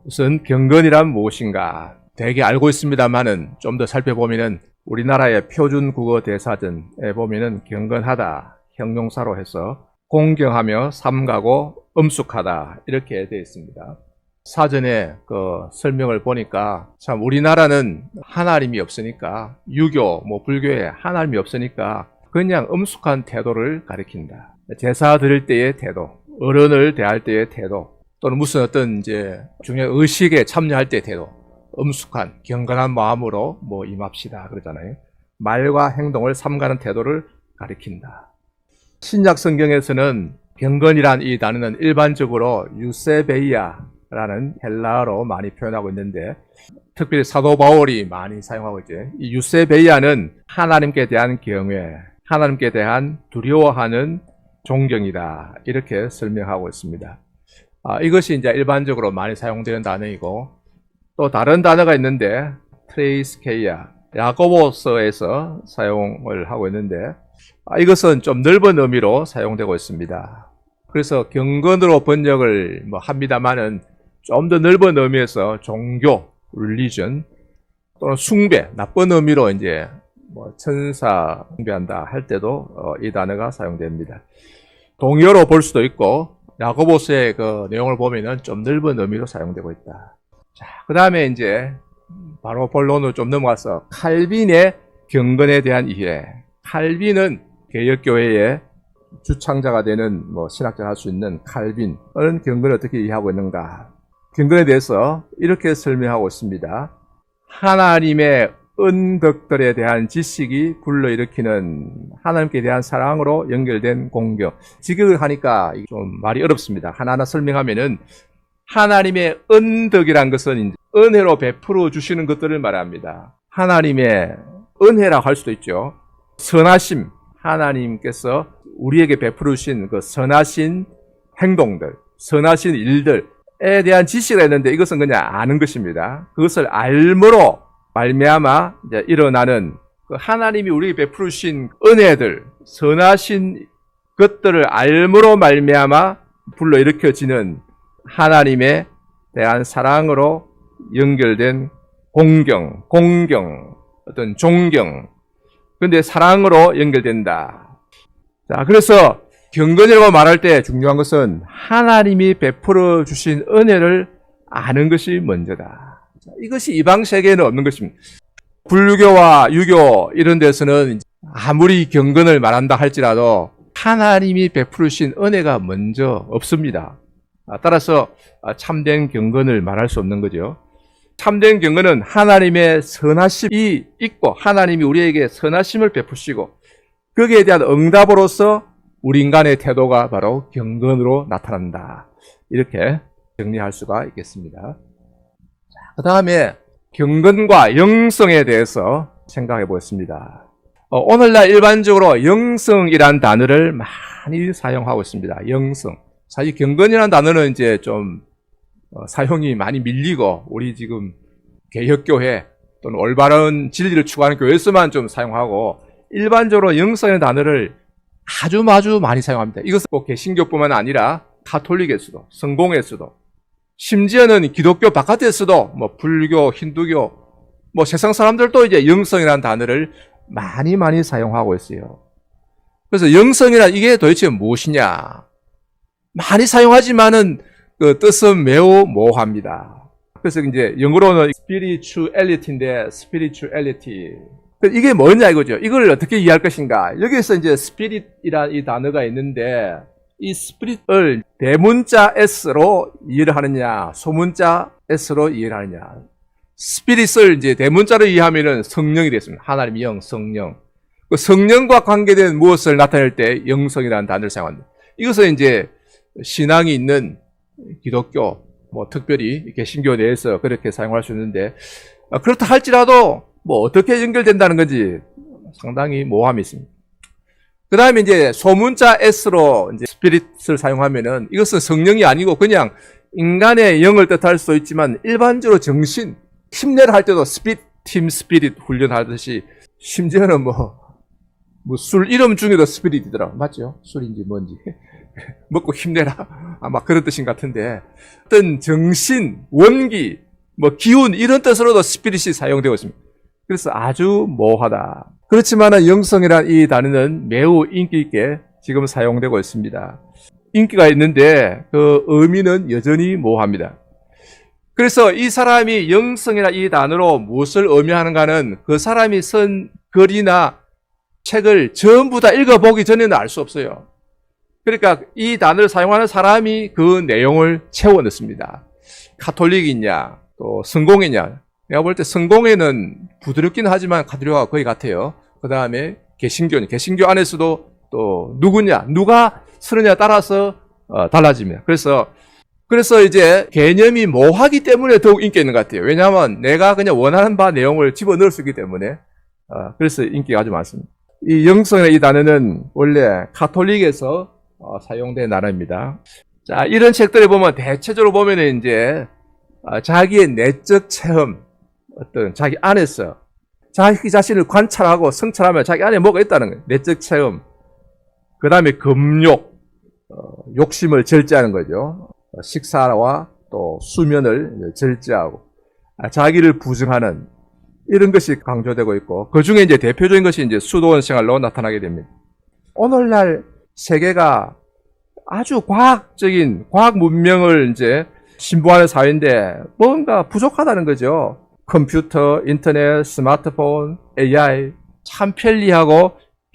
우선 경건이란 무엇인가 대개 알고 있습니다만은 좀 더 살펴보면은 우리나라의 표준 국어 대사전에 보면은 경건하다 형용사로 해서 공경하며 삼가고 엄숙하다 이렇게 되어 있습니다. 사전에 그 설명을 보니까 참 우리나라는 하나님이 없으니까 유교 불교에 하나님이 없으니까 그냥 엄숙한 태도를 가리킨다. 제사 드릴 때의 태도, 어른을 대할 때의 태도, 또는 무슨 어떤 이제 중요한 의식에 참여할 때의 태도, 엄숙한 경건한 마음으로 임합시다 그러잖아요. 말과 행동을 삼가는 태도를 가리킨다. 신약 성경에서는 경건이란 이 단어는 일반적으로 유세베이아라는 헬라어로 많이 표현하고 있는데 특별히 사도 바울이 많이 사용하고 있죠. 이 유세베이아는 하나님께 대한 경외, 하나님께 대한 두려워하는 존경이다 이렇게 설명하고 있습니다. 이것이 이제 일반적으로 많이 사용되는 단어이고 또 다른 단어가 있는데 트레이스케이아, 야고보서에서 사용을 하고 있는데 이것은 좀 넓은 의미로 사용되고 있습니다. 그래서 경건으로 번역을 합니다만은 좀 더 넓은 의미에서 종교, religion 또는 숭배, 나쁜 의미로 이제 천사 숭배한다 할 때도 이 단어가 사용됩니다. 동의어로 볼 수도 있고 야고보서의 그 내용을 보면은 좀 넓은 의미로 사용되고 있다. 자, 그 다음에 이제 바로 본론으로 좀 넘어가서 칼빈의 경건에 대한 이해. 칼빈은 개혁교회의 주창자가 되는 신학자가 할 수 있는 칼빈은 경건을 어떻게 이해하고 있는가? 경건에 대해서 이렇게 설명하고 있습니다. 하나님의 은덕들에 대한 지식이 불러일으키는 하나님께 대한 사랑으로 연결된 공경. 직역을 하니까 좀 말이 어렵습니다. 하나하나 설명하면은 하나님의 은덕이란 것은 은혜로 베풀어 주시는 것들을 말합니다. 하나님의 은혜라고 할 수도 있죠. 선하심, 하나님께서 우리에게 베풀어 주신 그 선하신 행동들, 선하신 일들에 대한 지식을 했는데 이것은 그냥 아는 것입니다. 그것을 알므로 말미암아 이제 일어나는 그 하나님이 우리에게 베풀어 주신 은혜들, 선하신 것들을 알므로 말미암아 불러일으켜지는 하나님에 대한 사랑으로 연결된 공경, 어떤 존경. 그런데 사랑으로 연결된다. 자, 그래서 경건이라고 말할 때 중요한 것은 하나님이 베풀어 주신 은혜를 아는 것이 먼저다. 자, 이것이 이방 세계에는 없는 것입니다. 불교와 유교 이런 데서는 아무리 경건을 말한다 할지라도 하나님이 베풀어 주신 은혜가 먼저 없습니다. 따라서 참된 경건을 말할 수 없는 거죠. 참된 경건은 하나님의 선하심이 있고 하나님이 우리에게 선하심을 베푸시고 거기에 대한 응답으로서 우리 인간의 태도가 바로 경건으로 나타난다. 이렇게 정리할 수가 있겠습니다. 그 다음에 경건과 영성에 대해서 생각해 보겠습니다. 오늘날 일반적으로 영성이란 단어를 많이 사용하고 있습니다. 영성. 사실 경건이라는 단어는 이제 좀 사용이 많이 밀리고 우리 지금 개혁교회 또는 올바른 진리를 추구하는 교회에서만 좀 사용하고 일반적으로 영성이라는 단어를 아주 많이 사용합니다. 이것은 꼭 개신교뿐만 아니라 가톨릭에서도 성공에서도 심지어는 기독교 바깥에서도 불교, 힌두교 세상 사람들도 이제 영성이라는 단어를 많이 사용하고 있어요. 그래서 영성이란 이게 도대체 무엇이냐? 많이 사용하지만은 그 뜻은 매우 모호합니다. 그래서 이제 영어로는 spirituality인데 spirituality 이게 뭐냐 이거죠. 이걸 어떻게 이해할 것인가? 여기에서 이제 spirit이라는 이 단어가 있는데 이 spirit을 대문자 s로 이해를 하느냐, 소문자 s로 이해를 하느냐. spirit을 이제 대문자로 이해하면은 성령이 되겠습니다. 하나님의 영, 성령. 그 성령과 관계된 무엇을 나타낼 때 영성이라는 단어를 사용합니다. 이것은 이제 신앙이 있는 기독교, 특별히 개신교 내에서 그렇게 사용할 수 있는데, 그렇다 할지라도 어떻게 연결된다는 건지 상당히 모호함이 있습니다. 그 다음에 이제 소문자 S로 이제 스피릿을 사용하면은 이것은 성령이 아니고 그냥 인간의 영을 뜻할 수도 있지만 일반적으로 정신, 힘내를 할 때도 팀 스피릿 훈련하듯이 심지어는 술 이름 중에도 스피릿이더라고. 맞죠? 술인지 뭔지. 먹고 힘내라. 아마 그런 뜻인 것 같은데, 어떤 정신, 원기, 뭐 기운 이런 뜻으로도 스피릿이 사용되고 있습니다. 그래서 아주 모호하다. 그렇지만 영성이란 이 단어는 매우 인기 있게 지금 사용되고 있습니다. 인기가 있는데 그 의미는 여전히 모호합니다. 그래서 이 사람이 영성이라 이 단어로 무엇을 의미하는가는 그 사람이 쓴 글이나 책을 전부 다 읽어보기 전에는 알 수 없어요. 그러니까 이 단어를 사용하는 사람이 그 내용을 채워 넣습니다. 카톨릭이냐, 또 성공이냐. 내가 볼 때 성공에는 부드럽긴 하지만 카톨릭과 거의 같아요. 그 다음에 개신교 안에서도 또 누가 쓰느냐에 따라서 달라집니다. 그래서 이제 개념이 모호하기 때문에 더욱 인기 있는 것 같아요. 왜냐하면 내가 그냥 원하는 바 내용을 집어넣을 수 있기 때문에 그래서 인기가 아주 많습니다. 이 영성이라는 이 단어는 원래 카톨릭에서 사용된 단어입니다. 자, 이런 책들을 보면 대체적으로 보면 이제 자기의 내적 체험, 어떤 자기 안에서 자기 자신을 관찰하고 성찰하면 자기 안에 뭐가 있다는 거예요. 내적 체험. 그 다음에 금욕, 욕심을 절제하는 거죠. 식사와 또 수면을 절제하고 자기를 부정하는 이런 것이 강조되고 있고, 그 중에 이제 대표적인 것이 이제 수도원 생활로 나타나게 됩니다. 오늘날 세계가 아주 과학적인 과학 문명을 이제 신봉하는 사회인데 뭔가 부족하다는 거죠. 컴퓨터, 인터넷, 스마트폰, AI 참 편리하고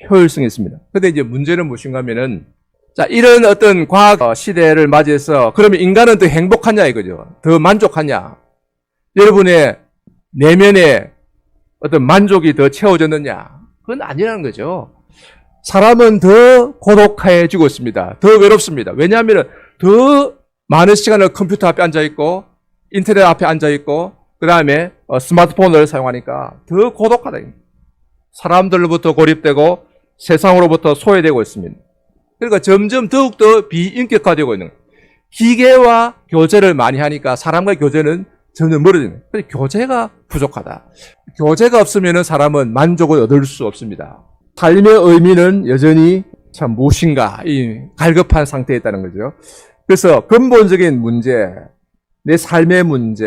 효율성이 있습니다. 근데 이제 문제는 무엇인가 하면은, 자, 이런 어떤 과학 시대를 맞이해서 그러면 인간은 더 행복하냐 이거죠. 더 만족하냐. 여러분의 내면에 어떤 만족이 더 채워졌느냐. 그건 아니라는 거죠. 사람은 더 고독해지고 있습니다. 더 외롭습니다. 왜냐하면 더 많은 시간을 컴퓨터 앞에 앉아있고 인터넷 앞에 앉아있고 그 다음에 스마트폰을 사용하니까 더 고독하다. 사람들로부터 고립되고 세상으로부터 소외되고 있습니다. 그러니까 점점 더욱더 비인격화되고 있는 거예요. 기계와 교제를 많이 하니까 사람과의 교제는 점점 멀어지는 거예요. 교제가 부족하다. 교제가 없으면 사람은 만족을 얻을 수 없습니다. 삶의 의미는 여전히 참 무엇인가 이 갈급한 상태에 있다는 거죠. 그래서 근본적인 문제, 내 삶의 문제,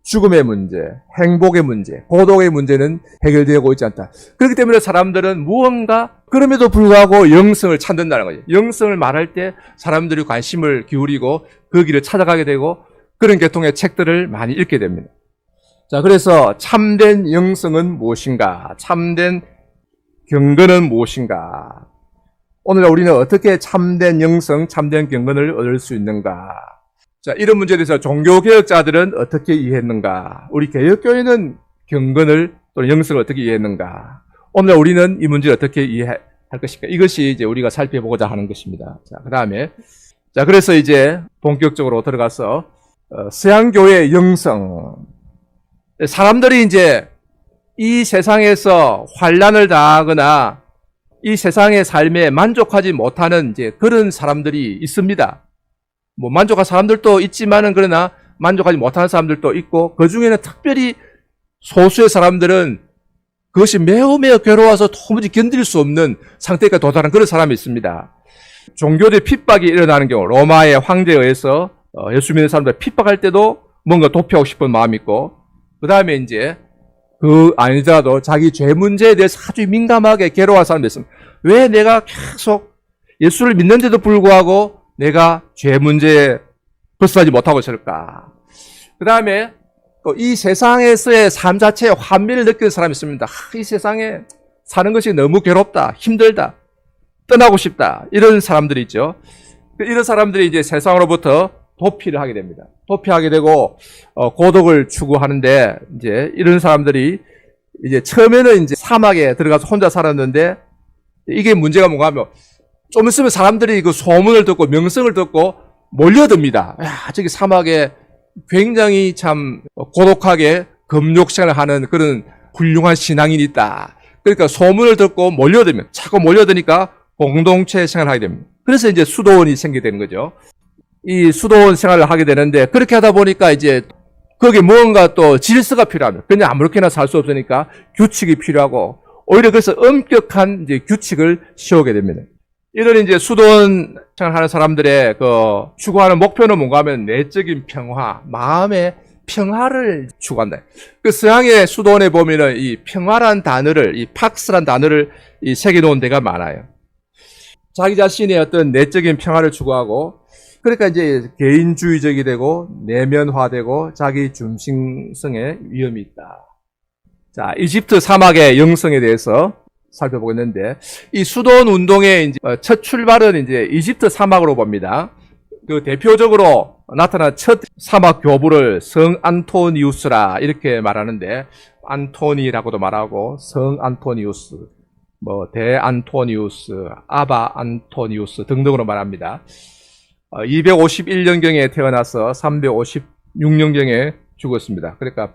죽음의 문제, 행복의 문제, 고독의 문제는 해결되고 있지 않다. 그렇기 때문에 사람들은 무언가 그럼에도 불구하고 영성을 찾는다는 거죠. 영성을 말할 때 사람들이 관심을 기울이고 그 길을 찾아가게 되고 그런 계통의 책들을 많이 읽게 됩니다. 자, 그래서 참된 영성은 무엇인가? 참된 경건은 무엇인가? 오늘 우리는 어떻게 참된 영성, 참된 경건을 얻을 수 있는가? 자, 이런 문제에 대해서 종교개혁자들은 어떻게 이해했는가? 우리 개혁교회는 경건을 또는 영성을 어떻게 이해했는가? 오늘 우리는 이 문제를 어떻게 이해할 것인가? 이것이 이제 우리가 살펴보고자 하는 것입니다. 자, 그 다음에 그래서 이제 본격적으로 들어가서 서양교회의 영성. 사람들이 이제 이 세상에서 환난을 당하거나 이 세상의 삶에 만족하지 못하는 이제 그런 사람들이 있습니다. 뭐 만족한 사람들도 있지만은 그러나 만족하지 못하는 사람들도 있고 그 중에는 특별히 소수의 사람들은 그것이 매우 괴로워서 도무지 견딜 수 없는 상태까지 도달한 그런 사람이 있습니다. 종교적 핍박이 일어나는 경우 로마의 황제에 의해서 예수 믿는 사람들 핍박할 때도 뭔가 도피하고 싶은 마음이 있고 그 다음에 이제 그 아니더라도 자기 죄 문제에 대해서 아주 민감하게 괴로워하는 사람도 있습니다. 왜 내가 계속 예수를 믿는데도 불구하고 내가 죄 문제에 벗어나지 못하고 있을까? 그 다음에 또 이 세상에서의 삶 자체에 환멸을 느끼는 사람이 있습니다. 이 세상에 사는 것이 너무 괴롭다, 힘들다, 떠나고 싶다. 이런 사람들이 있죠. 이런 사람들이 이제 세상으로부터 도피를 하게 됩니다. 도피하게 되고 고독을 추구하는데 이제 이런 사람들이 이제 처음에는 이제 사막에 들어가서 혼자 살았는데 이게 문제가 뭔가 하면 좀 있으면 사람들이 그 소문을 듣고 명성을 듣고 몰려듭니다. 야, 저기 사막에 굉장히 참 고독하게 금욕 생활을 하는 그런 훌륭한 신앙인이 있다. 그러니까 소문을 듣고 몰려들면 자꾸 몰려드니까 공동체 생활을 하게 됩니다. 그래서 이제 수도원이 생기게 되는 거죠. 이 수도원 생활을 하게 되는데 그렇게 하다 보니까 이제 거기에 무언가 또 질서가 필요합니다. 그냥 아무렇게나 살 수 없으니까 규칙이 필요하고 오히려 그래서 엄격한 이제 규칙을 세우게 됩니다. 이런 이제 수도원 생활하는 사람들의 그 추구하는 목표는 뭔가 하면 내적인 평화, 마음의 평화를 추구한다. 그 서양의 수도원에 보면은 이 평화란 단어를, 이 팍스란 단어를 이 새겨놓은 데가 많아요. 자기 자신의 어떤 내적인 평화를 추구하고, 그러니까 이제 개인주의적이 되고, 내면화되고, 자기 중심성에 위험이 있다. 자, 이집트 사막의 영성에 대해서 살펴보겠는데, 이 수도원 운동의 이제 첫 출발은 이제 이집트 사막으로 봅니다. 그 대표적으로 나타난 첫 사막 교부를 성 안토니우스라 이렇게 말하는데, 안토니라고도 말하고, 성 안토니우스, 대 안토니우스, 아바 안토니우스 등등으로 말합니다. 251년경에 태어나서 356년경에 죽었습니다. 그러니까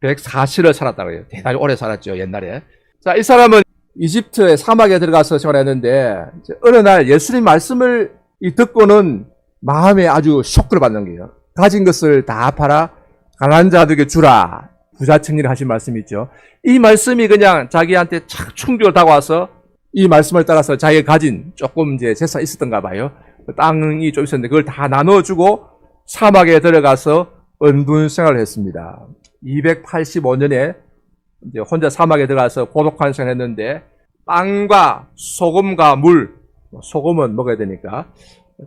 140을 살았다고 해요. 대단히 오래 살았죠, 옛날에. 자, 이 사람은 이집트의 사막에 들어가서 생활했는데, 어느 날 예수님 말씀을 듣고는 마음에 아주 쇼크를 받는 거예요. 가진 것을 다 팔아 가난한 자들에게 주라. 부자청리를 하신 말씀이 있죠. 이 말씀이 그냥 자기한테 착 충격을 다가와서 이 말씀을 따라서 자기가 가진 조금 이제 재산이 있었던가 봐요. 땅이 좀 있었는데 그걸 다 나눠주고 사막에 들어가서 은둔 생활을 했습니다. 285년에 이제 혼자 사막에 들어가서 고독한 생활을 했는데 빵과 소금과 물, 소금은 먹어야 되니까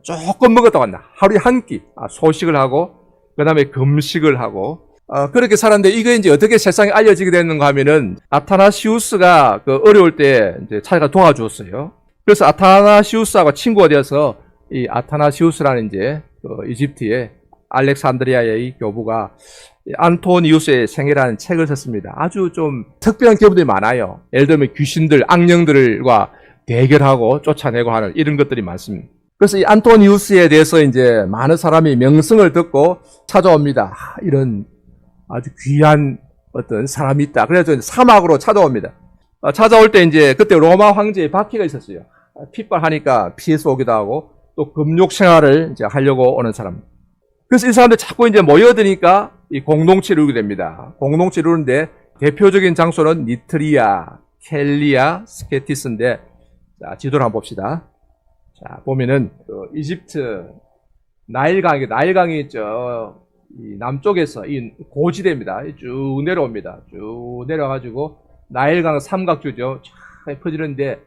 조금 먹었다고 한다. 하루에 한 끼 소식을 하고 그 다음에 금식을 하고 그렇게 살았는데 이게 이제 어떻게 세상에 알려지게 됐는가 하면은 아타나시우스가 그 어려울 때 이제 찾아가 도와주었어요. 그래서 아타나시우스하고 친구가 되어서 이 아타나시우스라는 이제 그 이집트의 알렉산드리아의 교부가 안토니우스의 생애라는 책을 썼습니다. 아주 좀 특별한 교부들이 많아요. 예를 들면 귀신들, 악령들과 대결하고 쫓아내고 하는 이런 것들이 많습니다. 그래서 이 안토니우스에 대해서 이제 많은 사람이 명성을 듣고 찾아옵니다. 이런 아주 귀한 어떤 사람이 있다. 그래서 사막으로 찾아옵니다. 찾아올 때 이제 그때 로마 황제의 박해가 있었어요. 핍박하니까 피해서 오기도 하고 또 금욕 생활을 이제 하려고 오는 사람. 그래서 이 사람들 자꾸 이제 모여드니까 이 공동체를 이루게 됩니다. 공동체를 이루는데 대표적인 장소는 니트리아, 켈리아, 스케티스인데 자, 지도를 한번 봅시다. 자, 보면은 이집트 나일강이 있죠. 이 남쪽에서 이 고지대입니다. 쭉 내려옵니다. 쭉 내려가지고 나일강 삼각주죠. 쫙 퍼지는데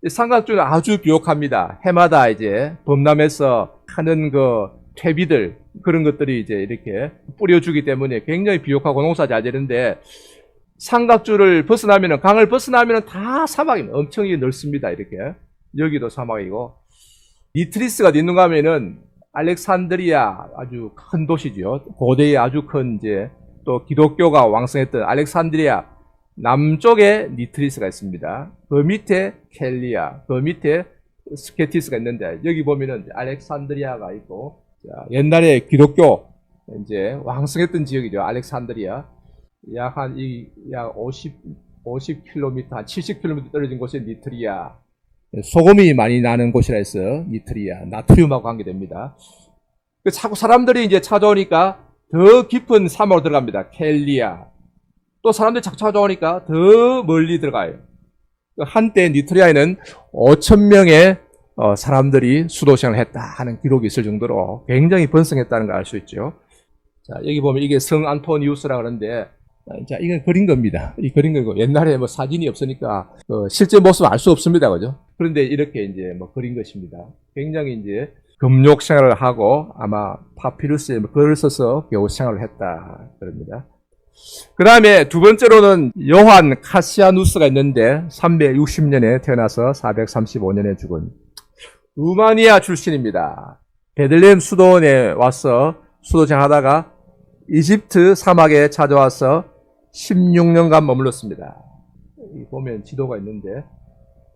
이 삼각주는 아주 비옥합니다. 해마다 이제 범람해서 하는 그 퇴비들 그런 것들이 이제 이렇게 뿌려주기 때문에 굉장히 비옥하고 농사 잘 되는데 삼각주를 벗어나면은 강을 벗어나면은 다 사막입니다. 엄청 넓습니다. 이렇게 여기도 사막이고 니트리스가 있는가 하면은 알렉산드리아 아주 큰 도시죠. 고대의 아주 큰 이제 또 기독교가 왕성했던 알렉산드리아 남쪽에 니트리스가 있습니다. 그 밑에 켈리아, 그 밑에 스케티스가 있는데 여기 보면은 알렉산드리아가 있고 자, 옛날에 기독교 이제 왕성했던 지역이죠. 알렉산드리아 약 50km, 한 70km 떨어진 곳에 니트리아 소금이 많이 나는 곳이라 해서 니트리아, 나트륨하고 관계됩니다. 자꾸 사람들이 이제 찾아오니까 더 깊은 사막으로 들어갑니다. 켈리아. 또 사람들이 자꾸 찾아오니까 더 멀리 들어가요. 한때 니트리아에는 5,000명의 사람들이 수도생활을 했다 하는 기록이 있을 정도로 굉장히 번성했다는 걸 알 수 있죠. 자, 여기 보면 이게 성 안토니우스라 그러는데 자, 이건 그린 겁니다. 이 그린 거고 옛날에 뭐 사진이 없으니까 실제 모습 알 수 없습니다, 그죠? 그런데 이렇게 이제 뭐 그린 것입니다. 굉장히 이제 금욕 생활을 하고 아마 파피루스에 글을 써서 겨우 생활을 했다 그럽니다. 그 다음에 두 번째로는 요한 카시아누스가 있는데 360년에 태어나서 435년에 죽은 루마니아 출신입니다. 베들레헴 수도원에 와서 수도생활하다가 이집트 사막에 찾아와서 16년간 머물렀습니다. 여기 보면 지도가 있는데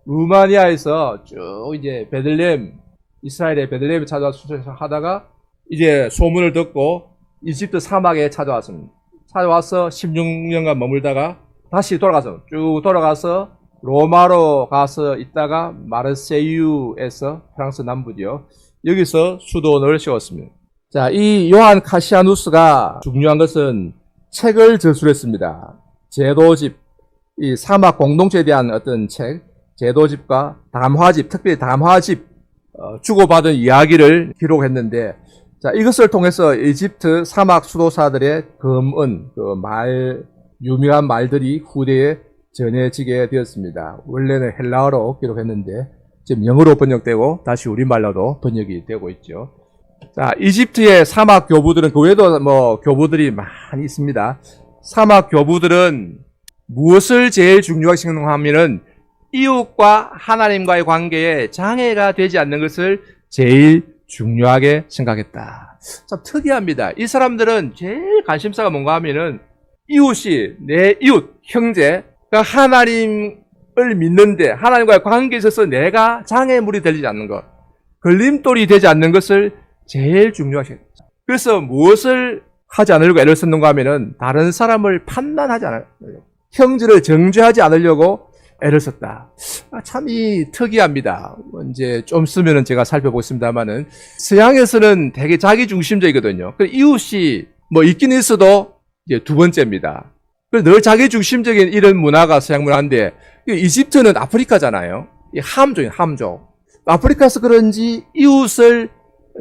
루마니아에서 쭉 이제 베들레헴 이스라엘의 베들레헴에 찾아와서 수도생활하다가 이제 소문을 듣고 이집트 사막에 찾아왔습니다. 찾아와서 16년간 머물다가 다시 쭉 돌아가서 로마로 가서 있다가 마르세유에서 프랑스 남부죠. 여기서 수도원을 세웠습니다. 자, 이 요한 카시아누스가 중요한 것은 책을 저술했습니다. 제도집, 이 사막 공동체에 대한 어떤 책, 제도집과 담화집, 특별히 담화집 주고받은 이야기를 기록했는데, 자, 이것을 통해서 이집트 사막 수도사들의 검은 유명한 말들이 후대에 전해지게 되었습니다. 원래는 헬라어로 기록했는데 지금 영어로 번역되고 다시 우리말로도 번역이 되고 있죠. 자, 이집트의 사막 교부들은 그 외에도 교부들이 많이 있습니다. 사막 교부들은 무엇을 제일 중요하게 생각하면은 이웃과 하나님과의 관계에 장애가 되지 않는 것을 제일 중요하게 생각했다. 참 특이합니다. 이 사람들은 제일 관심사가 뭔가 하면은 이웃이 내 이웃, 형제, 그러니까 하나님을 믿는데 하나님과의 관계에 있어서 내가 장애물이 되지 않는 것, 걸림돌이 되지 않는 것을 제일 중요하게 했다. 그래서 무엇을 하지 않으려고 애를 썼는가 하면은 다른 사람을 판단하지 않아요. 형제를 정죄하지 않으려고 애를 썼다. 참 특이합니다. 이제 좀 쓰면은 제가 살펴보겠습니다만은 서양에서는 되게 자기 중심적이거든요. 이웃이 있긴 있어도 이제 두 번째입니다. 늘 자기 중심적인 이런 문화가 서양 문화인데 이집트는 아프리카잖아요. 함족. 아프리카에서 그런지 이웃을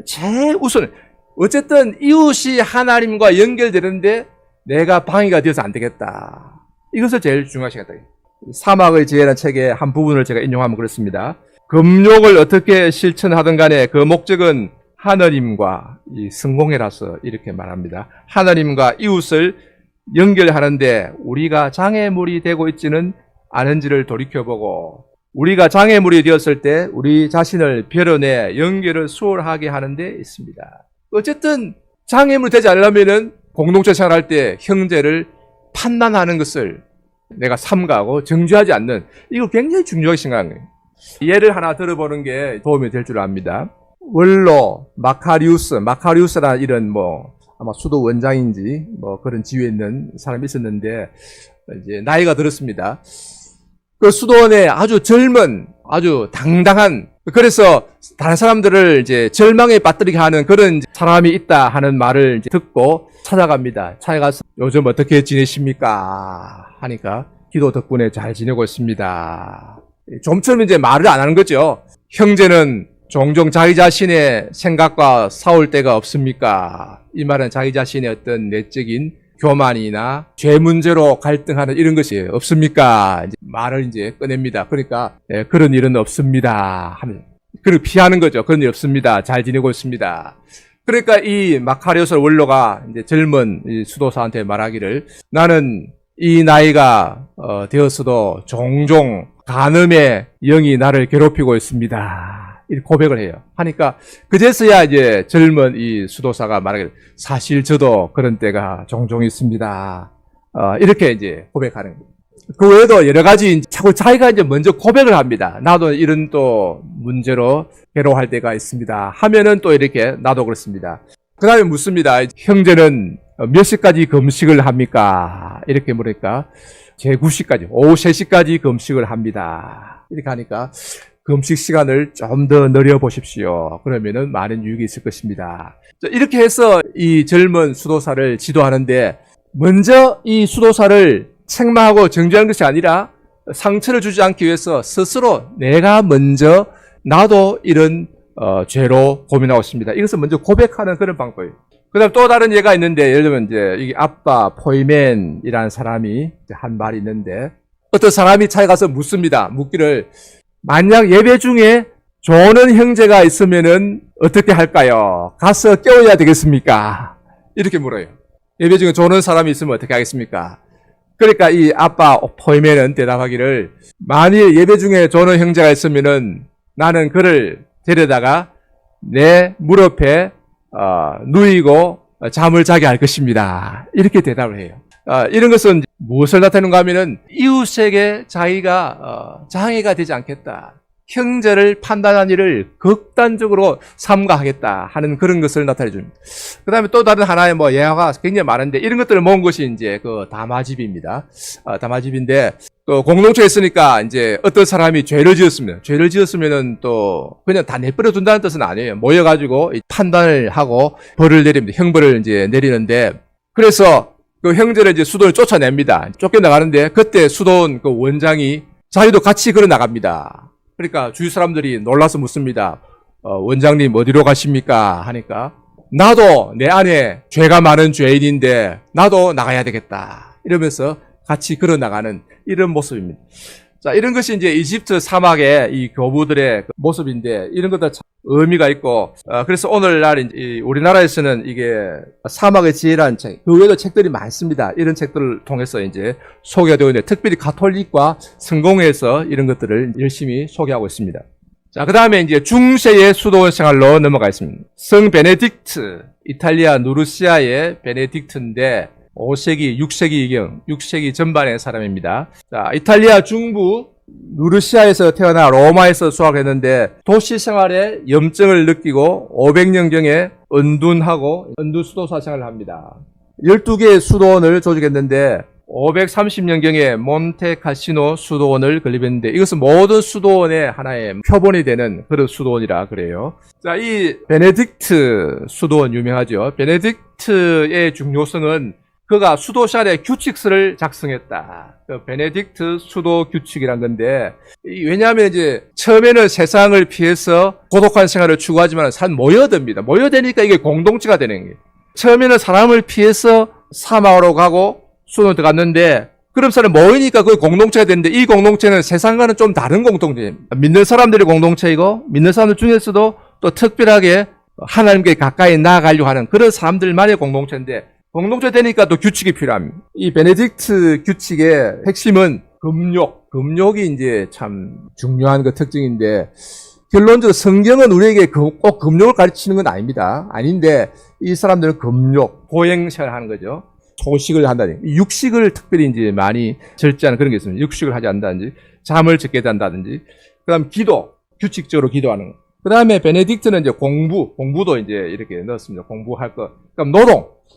제일 우선 어쨌든 이웃이 하나님과 연결되는데 내가 방해가 되어서 안 되겠다. 이것을 제일 중요하게 생각했다. 사막의 지혜라는 책의 한 부분을 제가 인용하면 그렇습니다. 금욕을 어떻게 실천하든 간에 그 목적은 하나님과 성공회라서 이렇게 말합니다. 하나님과 이웃을 연결하는데 우리가 장애물이 되고 있지는 않은지를 돌이켜보고 우리가 장애물이 되었을 때 우리 자신을 벼려내 연결을 수월하게 하는 데 있습니다. 어쨌든 장애물이 되지 않으려면 공동체 생활할 때 형제를 판단하는 것을 내가 삼가하고 정죄하지 않는, 이거 굉장히 중요하게 생각해요. 예를 하나 들어보는 게 도움이 될 줄 압니다. 원로 마카리우스라는 이런 아마 수도 원장인지 그런 지위에 있는 사람이 있었는데 이제 나이가 들었습니다. 그 수도원에 아주 젊은 아주 당당한, 그래서 다른 사람들을 이제 절망에 빠뜨리게 하는 그런 사람이 있다 하는 말을 이제 듣고 찾아갑니다. 찾아가서 요즘 어떻게 지내십니까? 하니까 기도 덕분에 잘 지내고 있습니다. 좀처럼 이제 말을 안 하는 거죠. 형제는 종종 자기 자신의 생각과 싸울 때가 없습니까? 이 말은 자기 자신의 어떤 내적인 교만이나 죄 문제로 갈등하는 이런 것이 없습니까? 이제 말을 이제 꺼냅니다. 그러니까 그런 일은 없습니다 하면 그걸 피하는 거죠. 그런 일 없습니다. 잘 지내고 있습니다. 그러니까 이 마카리오스 원로가 이제 젊은 이 수도사한테 말하기를, 나는 이 나이가 되었어도 종종 간음의 영이 나를 괴롭히고 있습니다. 이렇게 고백을 해요. 하니까 그제서야 이제 젊은 이 수도사가 말하기를, 사실 저도 그런 때가 종종 있습니다. 이렇게 이제 고백하는 거예요. 그 외에도 여러 가지 자꾸 자기가 이제 먼저 고백을 합니다. 나도 이런 또 문제로 괴로워할 때가 있습니다. 하면은 또 이렇게 나도 그렇습니다. 그 다음에 묻습니다. 형제는 몇 시까지 금식을 합니까? 이렇게 물으니까 제9시까지, 오후 3시까지 금식을 합니다. 이렇게 하니까 금식 시간을 좀 더 늘려보십시오. 그러면은 많은 유익이 있을 것입니다. 이렇게 해서 이 젊은 수도사를 지도하는데, 먼저 이 수도사를 책망하고 정죄하는 것이 아니라 상처를 주지 않기 위해서 스스로 내가 먼저 나도 이런 죄로 고민하고 있습니다. 이것을 먼저 고백하는 그런 방법이에요. 그 다음 또 다른 예가 있는데, 예를 들면 이제 이게 아빠 포이맨이라는 사람이 한 말이 있는데, 어떤 사람이 찾아가서 묻기를, 만약 예배 중에 조는 형제가 있으면은 어떻게 할까요? 가서 깨워야 되겠습니까? 이렇게 물어요. 예배 중에 조는 사람이 있으면 어떻게 하겠습니까? 그러니까 이 아빠 포이맨은 대답하기를, 만일 예배 중에 조는 형제가 있으면은 나는 그를 데려다가 내 무릎에 누이고 잠을 자게 할 것입니다. 이렇게 대답을 해요. 이런 것은 무엇을 나타내는가 하면은 이웃에게 자기가 장애가 되지 않겠다, 형제를 판단하는 일을 극단적으로 삼가하겠다 하는 그런 것을 나타내 줍니다. 그 다음에 또 다른 하나의 예화가 굉장히 많은데, 이런 것들을 모은 것이 이제 그 담화집입니다. 담화집인데, 또 공동체에 있으니까 이제 어떤 사람이 죄를 지었으면은 또 그냥 다 내버려 둔다는 뜻은 아니에요. 모여가지고 판단을 하고 벌을 내립니다. 형벌을 이제 내리는데, 그래서 그 형제를 이제 수도원을 쫓아냅니다. 쫓겨나가는데, 그때 수도원 그 원장이 자기도 같이 걸어 나갑니다. 그러니까 주위 사람들이 놀라서 묻습니다. 원장님 어디로 가십니까? 하니까 나도 내 안에 죄가 많은 죄인인데 나도 나가야 되겠다. 이러면서 같이 걸어 나가는 이런 모습입니다. 자, 이런 것이 이제 이집트 사막의 이 교부들의 모습인데 이런 것도 참 의미가 있고, 그래서 오늘날 우리나라에서는 이게 사막의 지혜라는 책, 그 외에도 책들이 많습니다. 이런 책들을 통해서 이제 소개가 되고 있는데 특별히 가톨릭과 성공회에서 이런 것들을 열심히 소개하고 있습니다. 자, 그 다음에 이제 중세의 수도원 생활로 넘어가겠습니다. 성 베네딕트, 이탈리아 누르시아의 베네딕트인데 5세기, 6세기경, 6세기 전반의 사람입니다. 자, 이탈리아 중부 누르시아에서 태어나 로마에서 수학했는데 도시 생활에 염증을 느끼고 500년경에 은둔하고 은둔 수도사 생활을 합니다. 12개의 수도원을 조직했는데 530년경에 몬테카시노 수도원을 건립했는데 이것은 모든 수도원의 하나의 표본이 되는 그런 수도원이라 그래요. 자, 이 베네딕트 수도원 유명하죠. 베네딕트의 중요성은 그가 수도샤의 규칙서를 작성했다. 그 베네딕트 수도 규칙이란 건데, 왜냐하면 이제 처음에는 세상을 피해서 고독한 생활을 추구하지만 사람 모여듭니다. 모여되니까 이게 공동체가 되는 거예요. 처음에는 사람을 피해서 사막으로 가고 수도에 들어갔는데, 그럼 사람 모이니까 그 공동체가 되는데 이 공동체는 세상과는 좀 다른 공동체입니다. 믿는 사람들의 공동체이고 믿는 사람들 중에서도 또 특별하게 하나님께 가까이 나아가려고 하는 그런 사람들만의 공동체인데 공동체 되니까 또 규칙이 필요합니다. 이 베네딕트 규칙의 핵심은 금욕이 이제 참 중요한 그 특징인데 결론적으로 성경은 우리에게 꼭 금욕을 가르치는 건 아닙니다. 아닌데 이 사람들은 보행생활을 하는 거죠. 소식을 한다든지 육식을 특별히 이제 많이 절제하는 그런 게 있습니다. 육식을 하지 않는다든지 잠을 적게 잔다든지 그다음 기도, 규칙적으로 기도하는 거. 그다음에 베네딕트는 이제 공부도 이제 이렇게 넣었습니다. 공부할 거. 그럼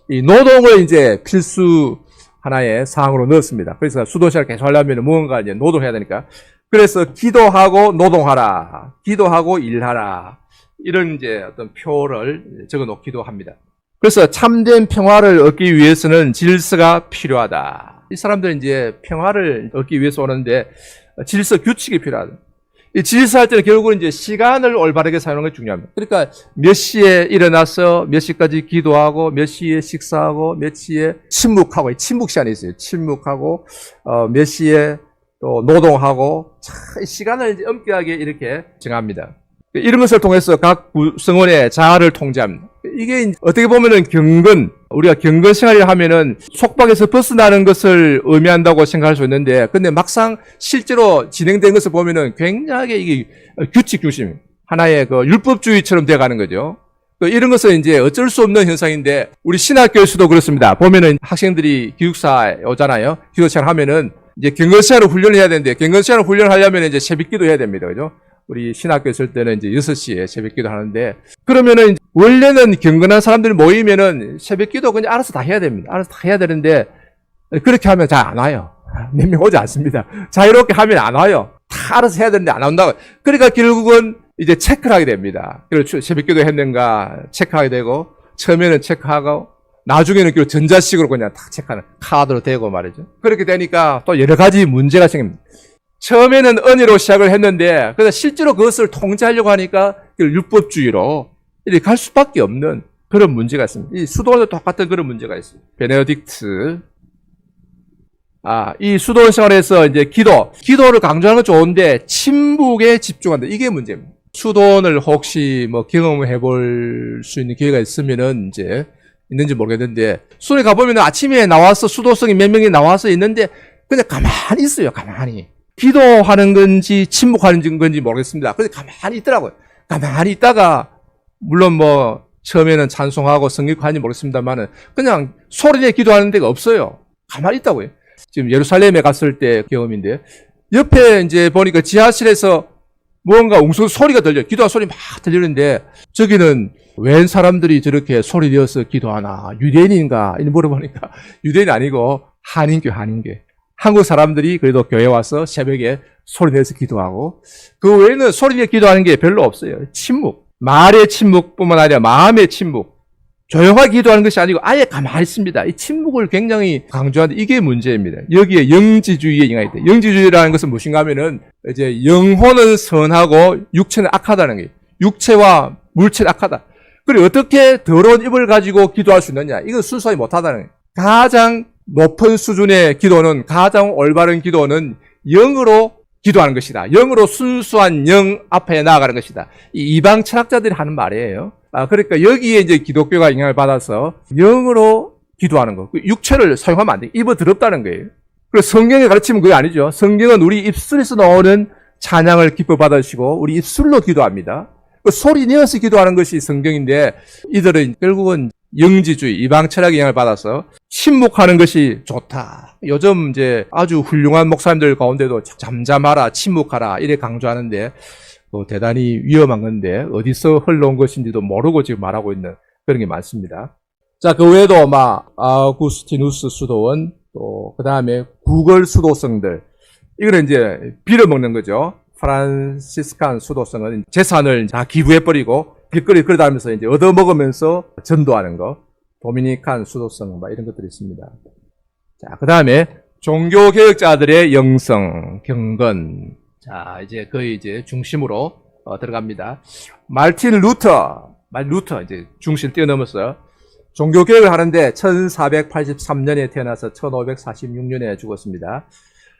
이 노동을 이제 필수 하나의 사항으로 넣었습니다. 그래서 수도사를 계속 하려면 무언가 이제 노동해야 되니까. 그래서 기도하고 노동하라. 기도하고 일하라. 이런 이제 어떤 표를 적어 놓기도 합니다. 그래서 참된 평화를 얻기 위해서는 질서가 필요하다. 이 사람들은 이제 평화를 얻기 위해서 오는데 질서 규칙이 필요하다. 이 질서할 때는 결국은 이제 시간을 올바르게 사용하는 게 중요합니다. 그러니까 몇 시에 일어나서 몇 시까지 기도하고 몇 시에 식사하고 몇 시에 침묵하고 침묵 시간이 있어요. 침묵하고 몇 시에 또 노동하고 시간을 이제 엄격하게 이렇게 정합니다. 이런 것을 통해서 각 구성원의 자아를 통제합니다. 이게 어떻게 보면은 우리가 경건 생활을 하면은 속박에서 벗어나는 것을 의미한다고 생각할 수 있는데, 근데 막상 실제로 진행된 것을 보면은 굉장히 이게 규칙 중심, 하나의 그 율법주의처럼 돼가는 거죠. 이런 것은 이제 어쩔 수 없는 현상인데, 우리 신학교에서도 그렇습니다. 보면은 학생들이 기숙사에 오잖아요. 기숙사를 하면은 이제 경건 생활을 훈련을 해야 되는데, 경건 생활을 훈련하려면 이제 새벽기도 해야 됩니다. 그죠? 우리 신학교 있을 때는 이제 6시에 새벽기도 하는데, 그러면은 원래는 경건한 사람들이 모이면은 새벽기도 그냥 알아서 다 해야 됩니다. 알아서 다 해야 되는데, 그렇게 하면 잘 안 와요. 몇 명 오지 않습니다. 자유롭게 하면 안 와요. 다 알아서 해야 되는데 안 온다고. 그러니까 결국은 이제 체크를 하게 됩니다. 그래서 새벽기도 했는가 체크하게 되고, 처음에는 체크하고, 나중에는 전자식으로 그냥 다 체크하는 카드로 되고 말이죠. 그렇게 되니까 또 여러 가지 문제가 생깁니다. 처음에는 은혜로 시작을 했는데, 그래서 실제로 그것을 통제하려고 하니까 율법주의로 이렇게 갈 수밖에 없는 그런 문제가 있습니다. 이 수도원도 똑같은 그런 문제가 있어요. 베네딕트. 이 수도원 생활에서 이제 기도를 강조하는 건 좋은데, 침묵에 집중한다. 이게 문제입니다. 수도원을 혹시 뭐 경험해 볼 수 있는 기회가 있으면은 이제 있는지 모르겠는데, 수도원에 가보면 아침에 나와서 수도성이 몇 명이 나와서 있는데, 그냥 가만히 있어요. 가만히. 기도하는 건지 침묵하는 건지 모르겠습니다. 근데 가만히 있더라고요. 가만히 있다가 물론 뭐 처음에는 찬송하고 성경하는지 모르겠습니다만은 그냥 소리내 기도하는 데가 없어요. 가만히 있다고요. 지금 예루살렘에 갔을 때 경험인데 옆에 이제 보니까 지하실에서 무언가 웅성 소리가 들려요. 기도하는 소리 막 들리는데 저기는 웬 사람들이 저렇게 소리 내어서 기도하나? 유대인인가? 물어보니까 유대인이 아니고 한인교. 한국 사람들이 그래도 교회 와서 새벽에 소리 내서 기도하고 그 외에는 소리 내서 기도하는 게 별로 없어요. 침묵. 말의 침묵뿐만 아니라 마음의 침묵. 조용하게 기도하는 것이 아니고 아예 가만히 있습니다. 이 침묵을 굉장히 강조하는데 이게 문제입니다. 여기에 영지주의에 영향이 있다. 영지주의라는 것은 무엇인가 하면은 이제 영혼은 선하고 육체는 악하다는 거예요. 육체와 물체는 악하다. 그리고 어떻게 더러운 입을 가지고 기도할 수 있느냐? 이건 순수하게 못하다는 거예요. 가장 높은 수준의 기도는, 가장 올바른 기도는 영으로 기도하는 것이다. 영으로 순수한 영 앞에 나아가는 것이다. 이 이방 철학자들이 하는 말이에요. 그러니까 여기에 이제 기독교가 영향을 받아서 영으로 기도하는 거. 육체를 사용하면 안 돼. 입어 더럽다는 거예요. 그래서 성경의 가르침은 그게 아니죠. 성경은 우리 입술에서 나오는 찬양을 기뻐 받으시고 우리 입술로 기도합니다. 그 소리 내어서 기도하는 것이 성경인데 이들은 결국은 영지주의, 이방 철학의 영향을 받아서 침묵하는 것이 좋다. 요즘 이제 아주 훌륭한 목사님들 가운데도 잠잠하라, 침묵하라 이래 강조하는데 대단히 위험한 건데 어디서 흘러온 것인지도 모르고 지금 말하고 있는 그런 게 많습니다. 자, 그 외에도 아구스티누스 수도원, 또 그 다음에 구걸 수도성들, 이거는 이제 빌어먹는 거죠. 프란시스칸 수도성은 재산을 다 기부해버리고 길거리 걸어다니면서 이제 얻어먹으면서 전도하는 거. 도미니칸 수도성 이런 것들이 있습니다. 자, 그 다음에 종교개혁자들의 영성, 경건. 자, 이제 거의 이제 중심으로 들어갑니다. 마르틴 루터 이제 중심을 뛰어넘어서 종교개혁을 하는데 1483년에 태어나서 1546년에 죽었습니다.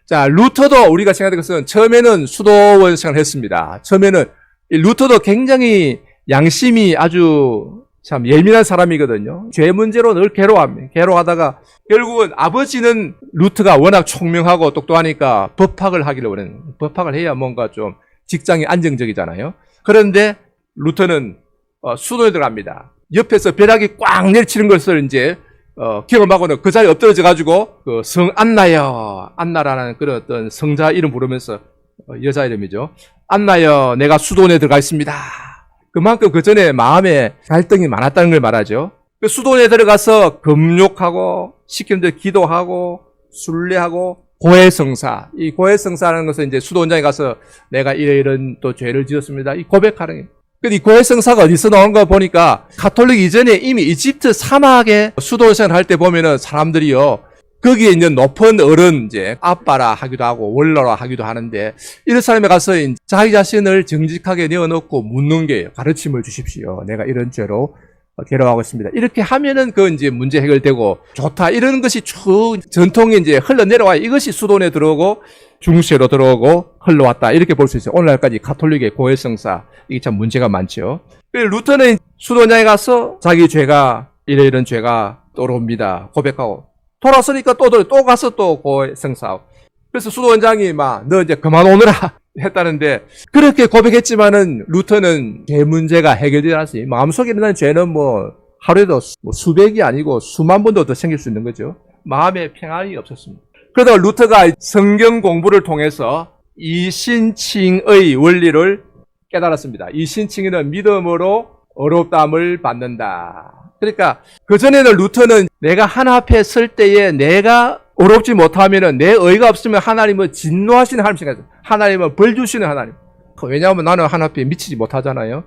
자, 루터도 우리가 생각할 것은 처음에는 수도원 생활을 했습니다. 처음에는 이 루터도 굉장히 양심이 아주 참 예민한 사람이거든요. 죄 문제로 늘 괴로워합니다. 괴로워하다가 결국은 아버지는 루터가 워낙 총명하고 똑똑하니까 법학을 하기를 원했는 거예요. 법학을 해야 뭔가 좀 직장이 안정적이잖아요. 그런데 루터는 수도에 들어갑니다. 옆에서 벼락이 꽉 내리치는 것을 이제 경험하고는 그 자리에 엎드러져 가지고 그 성 안나라는 그런 어떤 성자 이름 부르면서 여자 이름이죠. 안나여, 내가 수도원에 들어가 있습니다. 그만큼 그 전에 마음에 갈등이 많았다는 걸 말하죠. 그 수도원에 들어가서 금욕하고 시키는 대로 기도하고 순례하고 고해성사. 이 고해성사라는 것은 이제 수도원장에 가서 내가 이런 또 죄를 지었습니다. 이 고백하는 거예요. 근데 이 고해성사가 어디서 나온 거 보니까 가톨릭 이전에 이미 이집트 사막에 수도원생을 할 때 보면은 사람들이요, 거기에 있는 높은 어른, 이제 아빠라 하기도 하고 원로라 하기도 하는데 이런 사람에 가서 자기 자신을 정직하게 내어놓고 묻는 게 가르침을 주십시오. 내가 이런 죄로 괴로워하고 있습니다. 이렇게 하면은 그 이제 문제 해결되고 좋다. 이런 것이 쭉 전통이 이제 흘러내려와요. 이것이 수도원에 들어오고 중세로 들어오고 흘러왔다. 이렇게 볼 수 있어요. 오늘날까지 가톨릭의 고해성사, 이게 참 문제가 많죠. 루터는 수도원장에 가서 자기 죄가 이런 죄가 떠오릅니다. 고백하고 돌아서니까 또 가서 또 고해성사하고. 그래서 수도원장이 너 이제 그만 오너라 했다는데, 그렇게 고백했지만은 루터는 죄 문제가 해결되지 않았어요. 마음속에 일어나는 죄는 하루에도 수백이 아니고 수만 번도 더 생길 수 있는 거죠. 마음에 평안이 없었습니다. 그러다가 루터가 성경 공부를 통해서 이신칭의 원리를 깨달았습니다. 이신칭의는 믿음으로 어렵다함을 받는다. 그러니까 그전에는 루터는 내가 하나 앞에 설 때에 내가 어렵지 못하면은, 내 의가 없으면 하나님은 진노하시는 하나님 생각했어요. 하나님은 벌 주시는 하나님. 왜냐하면 나는 하나 앞에 미치지 못하잖아요.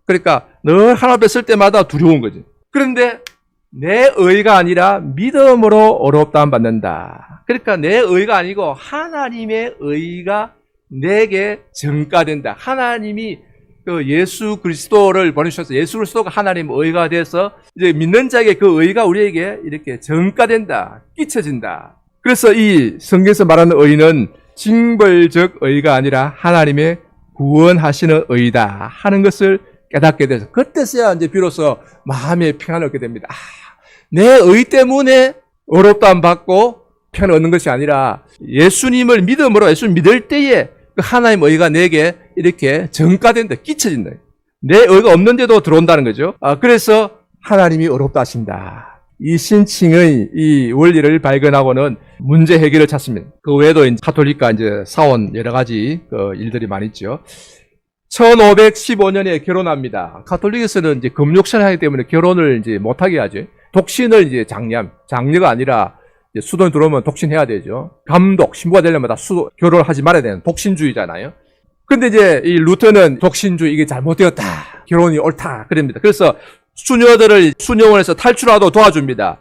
그러니까 늘 하나 앞에 설 때마다 두려운 거지. 그런데 내 의가 아니라 믿음으로 어렵다함 받는다. 그러니까 내 의가 아니고 하나님의 의가 내게 전가된다. 하나님이 그 예수 그리스도를 보내주셔서 예수 그리스도가 하나님 의가 돼서 이제 믿는 자에게 그 의가 우리에게 이렇게 전가된다, 끼쳐진다. 그래서 이 성경에서 말하는 의는 징벌적 의가 아니라 하나님의 구원하시는 의다 하는 것을 깨닫게 돼서 그때서야 이제 비로소 마음의 평안을 얻게 됩니다. 내 의 때문에 어렵다함 받고 평안을 얻는 것이 아니라 예수님을 믿음으로 예수를 믿을 때에 그 하나님 의가 내게 이렇게 전가된다, 끼쳐진다. 내 의가 없는데도 들어온다는 거죠. 그래서 하나님이 어렵다 하신다. 이 신칭의 이 원리를 발견하고는 문제 해결을 찾습니다. 그 외에도 이제 가톨릭과 이제 사온 여러 가지 그 일들이 많이 있죠. 1515년에 결혼합니다. 가톨릭에서는 이제 금욕신을 하기 때문에 결혼을 이제 못하게 하죠. 독신을 이제 장녀가 아니라 수도에 들어오면 독신해야 되죠. 감독, 신부가 되려면 다 결혼을 하지 말아야 되는 독신주의잖아요. 근데 이제 이 루터는 독신주의 이게 잘못되었다. 결혼이 옳다. 그럽니다. 그래서 수녀들을 수녀원에서 탈출하도록 도와줍니다.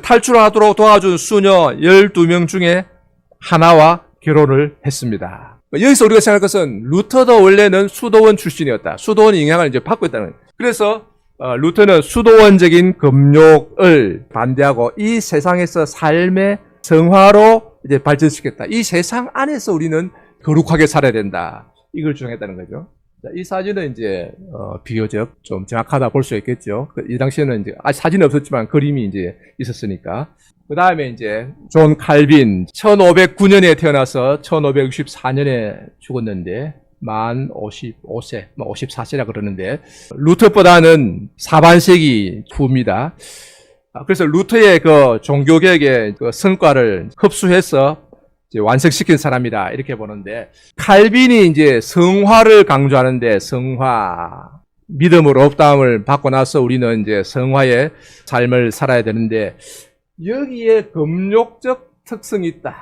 탈출하도록 도와준 수녀 12명 중에 하나와 결혼을 했습니다. 여기서 우리가 생각할 것은 루터도 원래는 수도원 출신이었다. 수도원 영향을 이제 받고 있다는 거예요. 그래서 루터는 수도원적인 금욕을 반대하고 이 세상에서 삶의 성화로 이제 발전시켰다. 이 세상 안에서 우리는 거룩하게 살아야 된다. 이걸 주장했다는 거죠. 자, 이 사진은 이제 비교적 좀 정확하다 볼 수 있겠죠. 이 당시에는 이제 아직 사진이 없었지만 그림이 이제 있었으니까. 그 다음에 이제 존 칼빈 1509년에 태어나서 1564년에 죽었는데 만 55세, 54세라 그러는데 루터보다는 사반세기 후입니다. 그래서 루터의 그 종교개혁의 그 성과를 흡수해서 이제 완성시킨 사람이다 이렇게 보는데, 칼빈이 이제 성화를 강조하는데, 성화, 믿음으로 업다함을 받고 나서 우리는 이제 성화의 삶을 살아야 되는데 여기에 금욕적 특성이 있다,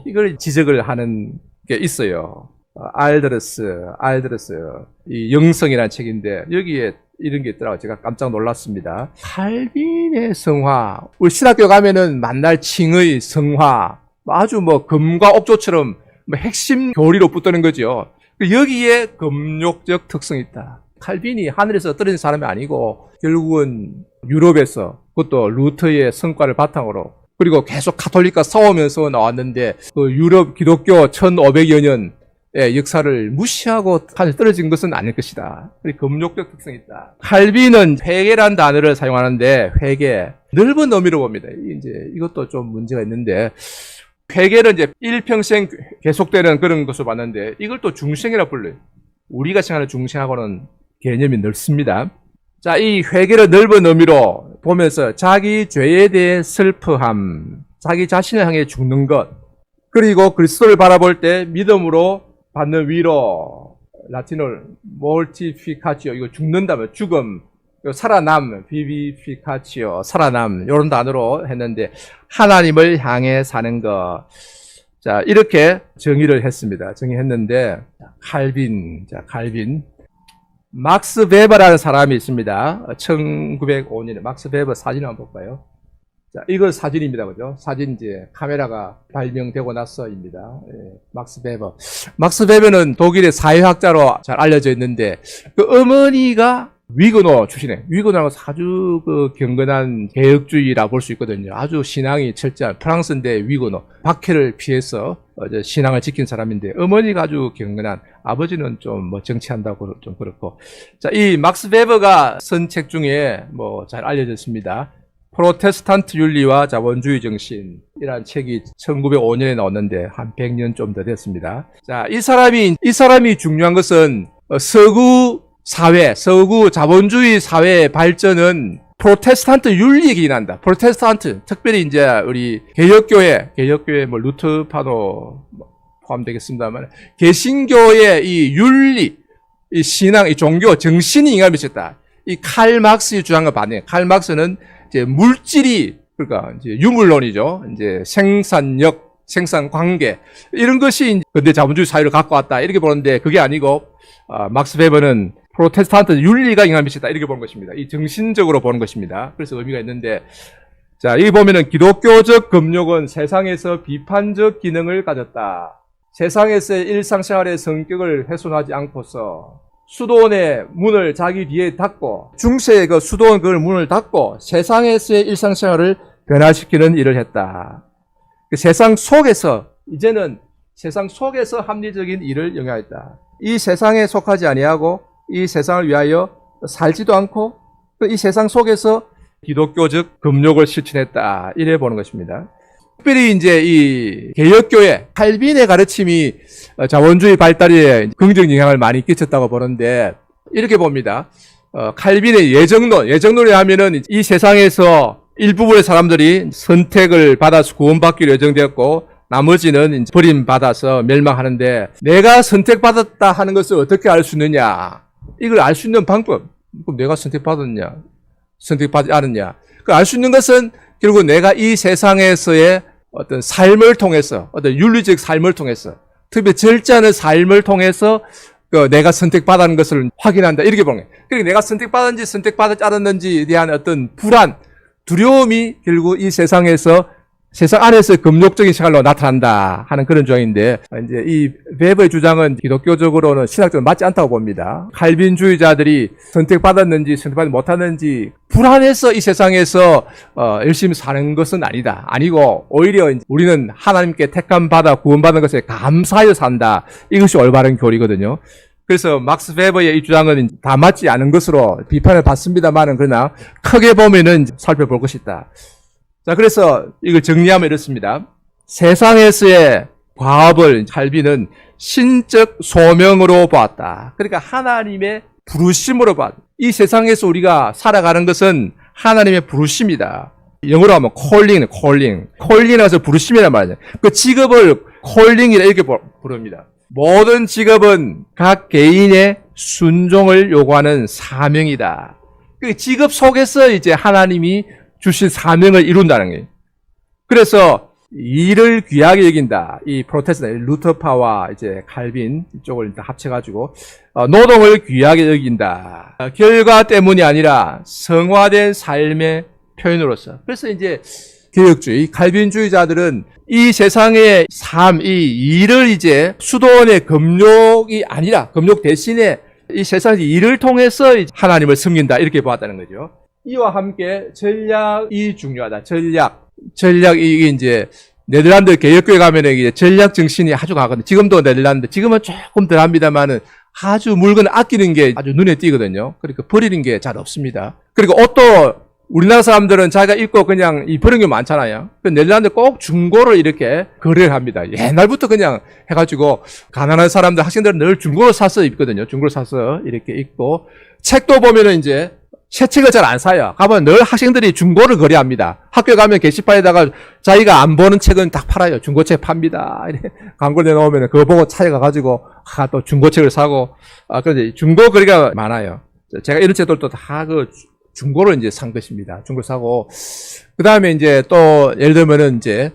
이걸 지적을 하는 게 있어요. 알드러스 이 영성이라는 책인데 여기에 이런 게 있더라고요. 제가 깜짝 놀랐습니다. 칼빈의 성화, 우리 신학교 가면은 만날 칭의 성화, 아주 뭐 금과 옥조처럼 뭐 핵심 교리로 붙드는 거죠. 여기에 금욕적 특성이 있다. 칼빈이 하늘에서 떨어진 사람이 아니고 결국은 유럽에서, 그것도 루터의 성과를 바탕으로, 그리고 계속 가톨릭과 싸우면서 나왔는데 그 유럽 기독교 1500여 년의 역사를 무시하고 하늘에 떨어진 것은 아닐 것이다. 금욕적 특성이 있다. 칼빈은 회개란 단어를 사용하는데, 회개, 넓은 의미로 봅니다. 이제 이것도 좀 문제가 있는데, 회개는 이제 일평생 계속되는 그런 것을 봤는데 이걸 또 중생이라고 불러요. 우리가 생각하는 중생하고는 개념이 넓습니다. 자, 이 회개를 넓은 의미로 보면서 자기 죄에 대해 슬퍼함, 자기 자신을 향해 죽는 것, 그리고 그리스도를 바라볼 때 믿음으로 받는 위로, 라틴어로 몰티피카치오, 이거 죽는다면 죽음, 살아남, 비비피카치오, 살아남, 이런 단어로 했는데 하나님을 향해 사는 것. 자, 이렇게 정의를 했습니다. 정의했는데 칼빈, 막스 베버라는 사람이 있습니다. 1905년에 막스 베버 사진 한번 볼까요? 자, 이거 사진입니다. 그죠? 사진 이제 카메라가 발명되고 나서입니다. 예, 막스 베버. 막스 베버는 독일의 사회학자로 잘 알려져 있는데 그 어머니가 위그노 출신이에요. 위그노라고 아주 그 경건한 개혁주의라 볼 수 있거든요. 아주 신앙이 철저한 프랑스인데 위그노. 박해를 피해서 신앙을 지킨 사람인데 어머니가 아주 경건한, 아버지는 좀 뭐 정치한다고 좀 그렇고. 자, 이 막스 베버가 쓴 책 중에 뭐 잘 알려졌습니다. 프로테스탄트 윤리와 자본주의 정신이라는 책이 1905년에 나왔는데 한 100년 좀 더 됐습니다. 자, 이 사람이 중요한 것은 서구 사회, 서구 자본주의 사회의 발전은 프로테스탄트 윤리에 기인한다. 프로테스탄트, 특별히 이제 우리 개혁교회 뭐 루터파도 포함되겠습니다만, 개신교의 이 윤리, 이 신앙, 이 종교, 정신이 영향을 미쳤다. 이 칼 막스의 주장과 반대. 칼 막스는 이제 물질이, 그러니까 이제 유물론이죠. 이제 생산력, 생산 관계, 이런 것이 근대 자본주의 사회를 갖고 왔다, 이렇게 보는데 그게 아니고, 막스 베버는 프로테스탄트 윤리가 영향을 미쳤다, 이렇게 보는 것입니다. 이 정신적으로 보는 것입니다. 그래서 의미가 있는데, 자, 여기 보면은 기독교적 금욕은 세상에서 비판적 기능을 가졌다. 세상에서의 일상생활의 성격을 훼손하지 않고서 수도원의 문을 자기 뒤에 닫고, 중세의 그 수도원 그 문을 닫고 세상에서의 일상생활을 변화시키는 일을 했다. 그 세상 속에서, 이제는 세상 속에서 합리적인 일을 영위했다. 이 세상에 속하지 아니하고 이 세상을 위하여 살지도 않고 이 세상 속에서 기독교적 금욕을 실천했다, 이래 보는 것입니다. 특별히 이제 이 개혁교회 칼빈의 가르침이 자본주의 발달에 긍정 영향을 많이 끼쳤다고 보는데 이렇게 봅니다. 칼빈의 예정론이 하면은 이 세상에서 일부분의 사람들이 선택을 받아서 구원받기로 예정되었고 나머지는 이제 버림받아서 멸망하는데, 내가 선택받았다 하는 것을 어떻게 알 수 있느냐? 이걸 알 수 있는 방법. 그럼 내가 선택받았냐? 선택받지 않았냐? 알 수 있는 것은 결국 내가 이 세상에서의 어떤 삶을 통해서, 어떤 윤리적 삶을 통해서, 특히 절제하는 삶을 통해서 내가 선택받은 것을 확인한다. 이렇게 보는 거예요. 그러니까 내가 선택받았는지 선택받지 않았는지에 대한 어떤 불안, 두려움이 결국 이 세상에서 세상 안에서 금욕적인 생활로 나타난다 하는 그런 주장인데, 이제 이 베버의 주장은 기독교적으로는 신학적으로 맞지 않다고 봅니다. 칼빈주의자들이 선택받았는지 선택받지 못하는지 불안해서 이 세상에서 열심히 사는 것은 아니고 오히려 우리는 하나님께 택함 받아 구원받은 것에 감사하여 산다. 이것이 올바른 교리거든요. 그래서 막스 베버의 이 주장은 다 맞지 않은 것으로 비판을 받습니다만은, 그러나 크게 보면은 살펴볼 것이 있다. 자, 그래서 이걸 정리하면 이렇습니다. 세상에서의 과업을 칼빈은 신적 소명으로 보았다. 그러니까 하나님의 부르심으로 보았다. 이 세상에서 우리가 살아가는 것은 하나님의 부르심이다. 영어로 하면 calling이라서 부르심이란 말이죠. 그 직업을 calling이라 이렇게 부릅니다. 모든 직업은 각 개인의 순종을 요구하는 사명이다. 그 직업 속에서 이제 하나님이 주신 사명을 이룬다는 거예요. 그래서 일을 귀하게 여긴다. 이 프로테스탄트, 루터파와 이제 칼빈 이쪽을 합쳐가지고 노동을 귀하게 여긴다. 결과 때문이 아니라 성화된 삶의 표현으로서. 그래서 이제 개혁주의, 칼빈주의자들은 이 세상의 삶, 이 일을 이제 수도원의 금욕이 아니라 금욕 대신에 이 세상의 일을 통해서 하나님을 섬긴다. 이렇게 보았다는 거죠. 이와 함께 전략이 중요하다. 전략이 이제 네덜란드 개혁교회 가면은 이제 전략 정신이 아주 강하거든요. 지금도 네덜란드, 지금은 조금 덜 합니다만은 아주 물건을 아끼는 게 아주 눈에 띄거든요. 그러니까 버리는 게 잘 없습니다. 그리고 옷도 우리나라 사람들은 자기가 입고 그냥 버리는 게 많잖아요. 네덜란드 꼭 중고를 이렇게 거래를 합니다. 옛날부터 그냥 해가지고 가난한 사람들, 학생들은 늘 중고를 사서 입거든요. 중고를 사서 이렇게 입고, 책도 보면은 이제 새 책을 잘 안 사요. 가면 늘 학생들이 중고를 거래합니다. 학교 가면 게시판에다가 자기가 안 보는 책은 딱 팔아요. 중고책 팝니다. 광고 내놓으면 그거 보고 찾아가가지고 또 중고책을 사고, 그런데 중고 거래가 많아요. 제가 이런 책들도 다 그 중고를 이제 산 것입니다. 중고 사고, 그 다음에 이제 또 예를 들면은 이제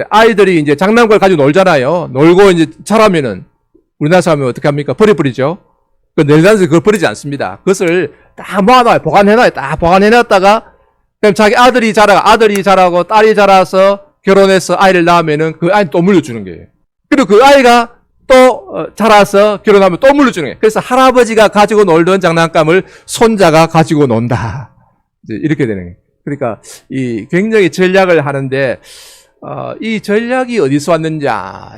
아이들이 이제 장난감을 가지고 놀잖아요. 놀고 이제 자라면은 우리나라 사람은 어떻게 합니까? 버리죠. 그 네덜란드에서 그걸 버리지 않습니다. 그것을 딱 모아놔요. 보관해놔요. 딱 보관해놨다가, 그럼 자기 아들이 자라고 딸이 자라서 결혼해서 아이를 낳으면은 그 아이는 또 물려주는 거예요. 그리고 그 아이가 또 자라서 결혼하면 또 물려주는 거예요. 그래서 할아버지가 가지고 놀던 장난감을 손자가 가지고 논다. 이제 이렇게 되는 거예요. 그러니까 이 굉장히 전략을 하는데, 이 전략이 어디서 왔는지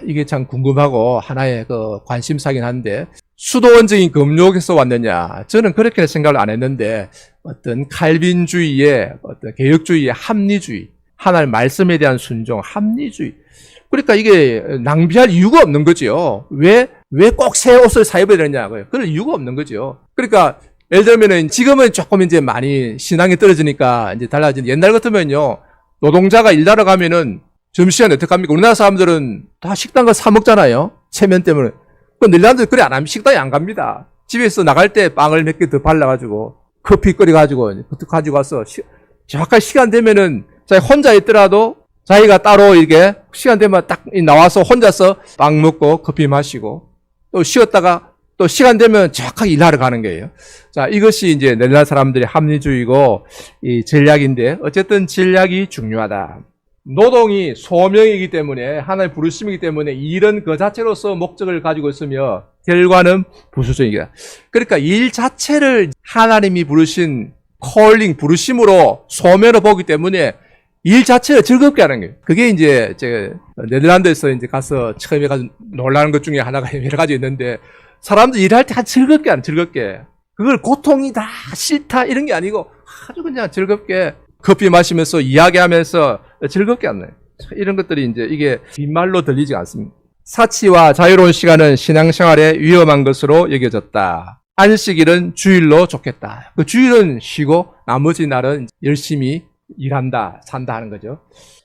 이게 참 궁금하고 하나의 그 관심사긴 한데, 수도원적인 금욕에서 왔느냐? 저는 그렇게 생각을 안 했는데, 어떤 칼빈주의의 어떤 개혁주의의 합리주의, 하나님 말씀에 대한 순종, 합리주의. 그러니까 이게 낭비할 이유가 없는 거죠. 왜 꼭 새 옷을 사 입어야 되느냐고요. 그럴 이유가 없는 거죠. 그러니까 예를 들면은 지금은 조금 이제 많이 신앙이 떨어지니까 이제 달라진, 옛날 같으면요, 노동자가 일하러 가면은 점심시간에 어떡합니까? 우리나라 사람들은 다 식당 가서 사 먹잖아요. 체면 때문에. 그 네덜란드 그래 안 합니다. 식당에 안 갑니다. 집에서 나갈 때 빵을 몇 개 더 발라가지고 커피 끓여가지고 가지고 와서 정확한 시간 되면은 자기 혼자 있더라도 자기가 따로 이게 시간 되면 딱 나와서 혼자서 빵 먹고 커피 마시고 또 쉬었다가 또 시간 되면 정확하게 일하러 가는 거예요. 자, 이것이 이제 네덜란드 사람들의 합리주의고 이 전략인데, 어쨌든 전략이 중요하다. 노동이 소명이기 때문에, 하나의 부르심이기 때문에 일은 그 자체로서 목적을 가지고 있으며 결과는 부수적이다. 그러니까 일 자체를 하나님이 부르신 콜링, 부르심으로 소명으로 보기 때문에 일 자체를 즐겁게 하는 거예요. 그게 이제 제가 네덜란드에서 이제 가서 처음에 가서 놀라는 것 중에 하나가 여러 가지 있는데, 사람들 일할 때 즐겁게 하는, 즐겁게. 그걸 고통이다, 싫다 이런 게 아니고 아주 그냥 즐겁게 커피 마시면서 이야기하면서 즐겁게 하는 거예요. 이런 것들이 이제 이게 빈말로 들리지 않습니다. 사치와 자유로운 시간은 신앙생활에 위험한 것으로 여겨졌다. 안식일은 주일로 좋겠다. 그 주일은 쉬고 나머지 날은 열심히 일한다, 산다 하는 거죠.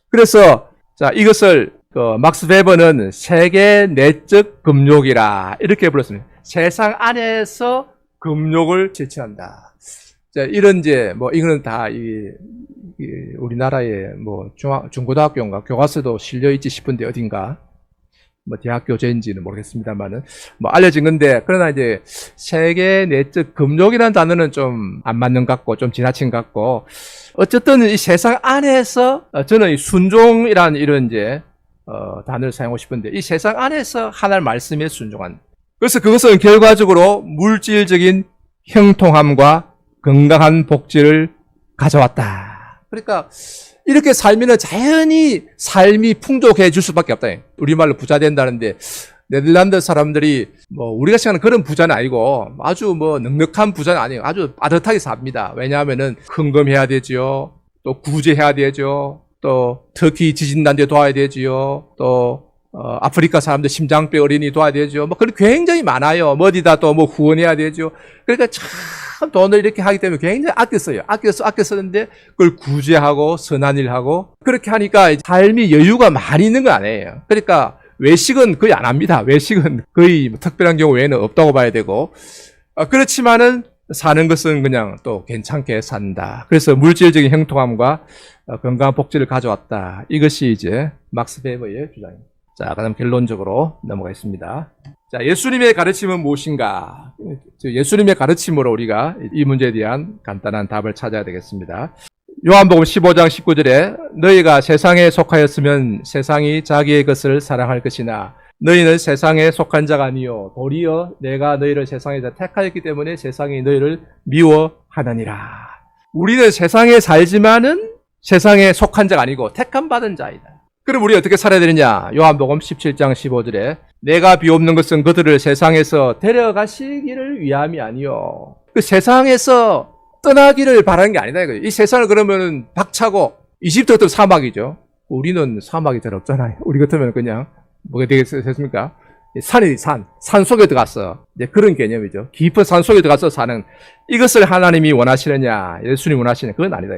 그래서 자, 이것을 막스 베버는 세계 내적 금욕이라 이렇게 불렀습니다. 세상 안에서 금욕을 실천한다. 자, 이런 이제 이거는 다 우리나라의 중고등학교인가 교과서도 실려 있지 싶은데 어딘가 뭐 대학 교재인지는 모르겠습니다만은 뭐 알려진 건데, 그러나 이제 세계 내적 금욕이라는 단어는 좀 안 맞는 것 같고 좀 지나친 것 같고, 어쨌든 이 세상 안에서 저는 이 순종이라는 이런 이제 단어를 사용하고 싶은데, 이 세상 안에서 하나님 말씀에 순종한, 그래서 그것은 결과적으로 물질적인 형통함과 건강한 복지를 가져왔다. 그러니까 이렇게 살면 자연히 삶이 풍족해질 수밖에 없다. 우리말로 부자 된다는데, 네덜란드 사람들이 뭐 우리가 생각하는 그런 부자는 아니고 아주 뭐 넉넉한 부자는 아니에요. 아주 빠듯하게 삽니다. 왜냐하면은 헌금해야 되지요. 또 구제해야 되죠. 또 터키 지진 난 데 도와야 되지요. 또 아프리카 사람들 심장병 어린이 도와야 되죠. 뭐 그런 굉장히 많아요. 뭐 어디다 또 뭐 후원해야 되죠. 그러니까 참 돈을 이렇게 하기 때문에 굉장히 아껴 써요. 아껴 쓰는데 그걸 구제하고 선한 일하고 그렇게 하니까 삶이 여유가 많이 있는 거 아니에요. 그러니까 외식은 거의 안 합니다. 외식은 거의 특별한 경우 외에는 없다고 봐야 되고, 그렇지만은 사는 것은 그냥 또 괜찮게 산다. 그래서 물질적인 형통함과 건강한 복지를 가져왔다. 이것이 이제 막스 베버의 주장입니다. 자, 그다음 결론적으로 넘어가겠습니다. 자, 예수님의 가르침은 무엇인가? 예수님의 가르침으로 우리가 이 문제에 대한 간단한 답을 찾아야 되겠습니다. 요한복음 15장 19절에 너희가 세상에 속하였으면 세상이 자기의 것을 사랑할 것이나 너희는 세상에 속한 자가 아니요 도리어 내가 너희를 세상에서 택하였기 때문에 세상이 너희를 미워하느니라. 우리는 세상에 살지만은 세상에 속한 자가 아니고 택함 받은 자이다. 그럼 우리 어떻게 살아야 되느냐? 요한복음 17장 15절에 내가 비옵는 것은 그들을 세상에서 데려가시기를 위함이 아니요. 그 세상에서 떠나기를 바라는 게 아니다 이거예요. 이 세상을 그러면은 박차고 이집트 같은 사막이죠. 우리는 사막이 잘 없잖아요. 우리 같으면 그냥 뭐가 되겠습니까? 산 속에 들어갔어. 이제 그런 개념이죠. 깊은 산 속에 들어가서 사는 이것을 하나님이 원하시느냐, 예수님이 원하시느냐, 그건 아니다.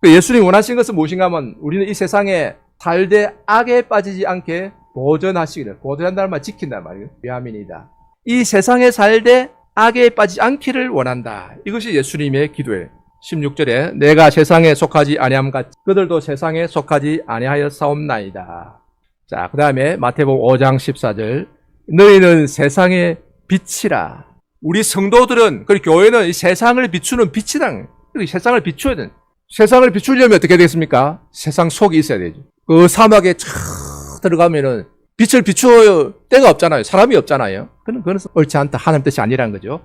예수님이 원하시는 것은 무엇인가 하면 우리는 이 세상에 살되 악에 빠지지 않게 보존하시기를, 보존한다는 말 지킨다는 말이에요. 위함이니다. 이 세상에 살되 악에 빠지지 않기를 원한다. 이것이 예수님의 기도예요. 16절에 내가 세상에 속하지 아니함 같이 그들도 세상에 속하지 아니하였사옵나이다. 자, 그 다음에 마태복음 5장 14절 너희는 세상의 빛이라. 우리 성도들은, 그리고 교회는 이 세상을 비추는 빛이다. 세상을 비추어야 돼. 세상을 비추려면 어떻게 되겠습니까? 세상 속에 있어야 되죠. 그 사막에 쫙 들어가면은 빛을 비추어야 때가 없잖아요. 사람이 없잖아요. 그건 옳지 않다. 하나님 뜻이 아니라는 거죠.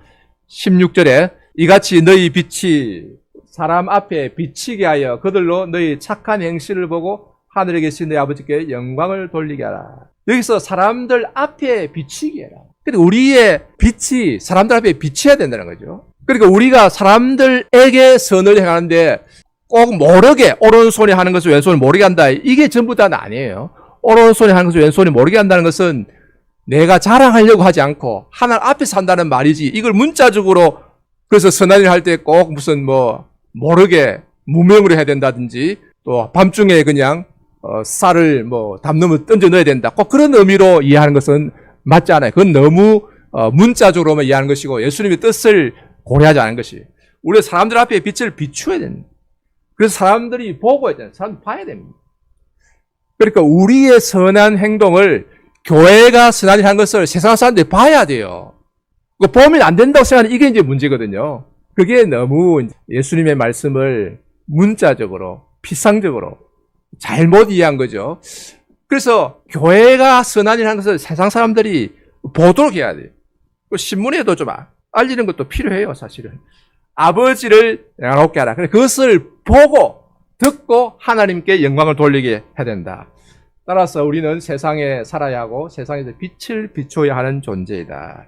16절에 이같이 너희 빛이 사람 앞에 비치게 하여 그들로 너희 착한 행실을 보고 하늘에 계신 너희 아버지께 영광을 돌리게 하라. 여기서 사람들 앞에 비치게 해라. 그러니까 우리의 빛이 사람들 앞에 비쳐야 된다는 거죠. 그러니까 우리가 사람들에게 선을 행하는데 꼭 모르게 오른손이 하는 것을 왼손이 모르게 한다. 이게 전부 다는 아니에요. 오른손이 하는 것을 왼손이 모르게 한다는 것은 내가 자랑하려고 하지 않고 하나님 앞에서 한다는 말이지, 이걸 문자적으로 그래서 선한 일 할 때 꼭 무슨 뭐 모르게 무명으로 해야 된다든지 또 밤중에 그냥 쌀을 뭐 담으면 던져 넣어야 된다. 꼭 그런 의미로 이해하는 것은 맞지 않아요. 그건 너무 문자적으로만 이해하는 것이고 예수님의 뜻을 고려하지 않은 것이. 우리 사람들 앞에 빛을 비추어야 됩니다. 그래서 사람들이 보고 있잖아요. 사람들이 봐야 됩니다. 그러니까 우리의 선한 행동을 교회가 선한 일 한 것을 세상 사람들이 봐야 돼요. 보면 안 된다고 생각하는 이게 이제 문제거든요. 그게 너무 예수님의 말씀을 문자적으로, 피상적으로 잘못 이해한 거죠. 그래서 교회가 선한 일 한 것을 세상 사람들이 보도록 해야 돼요. 신문에도 좀 알리는 것도 필요해요, 사실은. 아버지를 영화롭게 하라. 그것을 보고 듣고 하나님께 영광을 돌리게 해야 된다. 따라서 우리는 세상에 살아야 하고 세상에서 빛을 비춰야 하는 존재이다.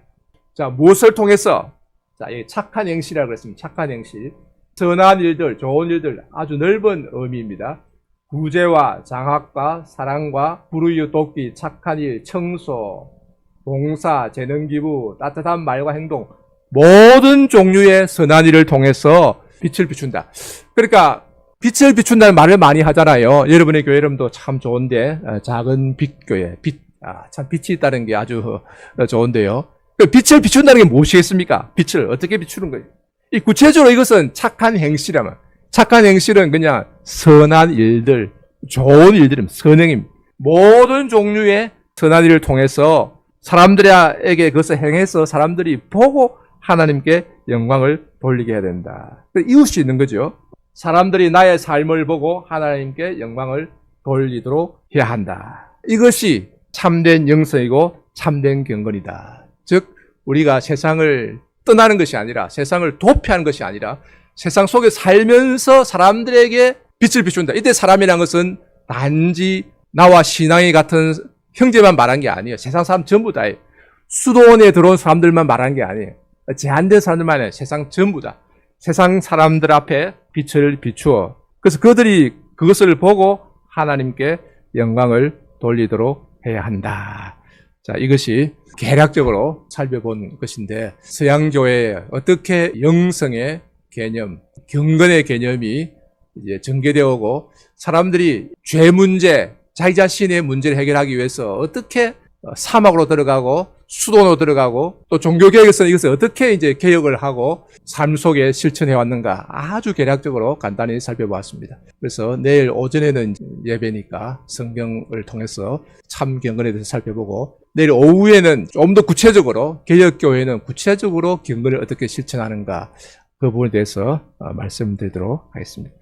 자, 무엇을 통해서? 자, 이 착한 행실이라고 그랬습니다. 착한 행실. 선한 일들, 좋은 일들, 아주 넓은 의미입니다. 구제와 장학과 사랑과 불우이웃 돕기, 착한 일, 청소, 봉사, 재능기부, 따뜻한 말과 행동, 모든 종류의 선한 일을 통해서 빛을 비춘다. 그러니까 빛을 비춘다는 말을 많이 하잖아요. 여러분의 교회 이름도 참 좋은데, 작은 빛교회, 참 빛이 있다는 게 아주 좋은데요. 빛을 비춘다는 게 무엇이겠습니까? 빛을 어떻게 비추는 거예요? 이 구체적으로 이것은 착한 행실이라면, 착한 행실은 그냥 선한 일들, 좋은 일들입니다. 선행입니다. 모든 종류의 선한 일을 통해서 사람들에게 그것을 행해서 사람들이 보고 하나님께 영광을 돌리게 해야 된다. 이웃이 있는 거죠. 사람들이 나의 삶을 보고 하나님께 영광을 돌리도록 해야 한다. 이것이 참된 영성이고 참된 경건이다. 즉 우리가 세상을 떠나는 것이 아니라 세상을 도피하는 것이 아니라 세상 속에 살면서 사람들에게 빛을 비춘다. 이때 사람이라는 것은 단지 나와 신앙이 같은 형제만 말한 게 아니에요. 세상 사람 전부 다예요. 수도원에 들어온 사람들만 말한 게 아니에요. 제한된 사람들만 아니에요. 세상 전부 다. 세상 사람들 앞에 빛을 비추어 그래서 그들이 그것을 보고 하나님께 영광을 돌리도록 해야 한다. 자, 이것이 개략적으로 살펴본 것인데 서양교회에 어떻게 영성의 개념, 경건의 개념이 이제 전개되어 오고 사람들이 죄 문제, 자기 자신의 문제를 해결하기 위해서 어떻게 사막으로 들어가고 수도로 들어가고 또 종교개혁에서는 이것을 어떻게 이제 개혁을 하고 삶 속에 실천해 왔는가 아주 개략적으로 간단히 살펴보았습니다. 그래서 내일 오전에는 예배니까 성경을 통해서 참 경건에 대해서 살펴보고 내일 오후에는 좀 더 구체적으로 개혁교회는 구체적으로 경건을 어떻게 실천하는가 그 부분에 대해서 말씀드리도록 하겠습니다.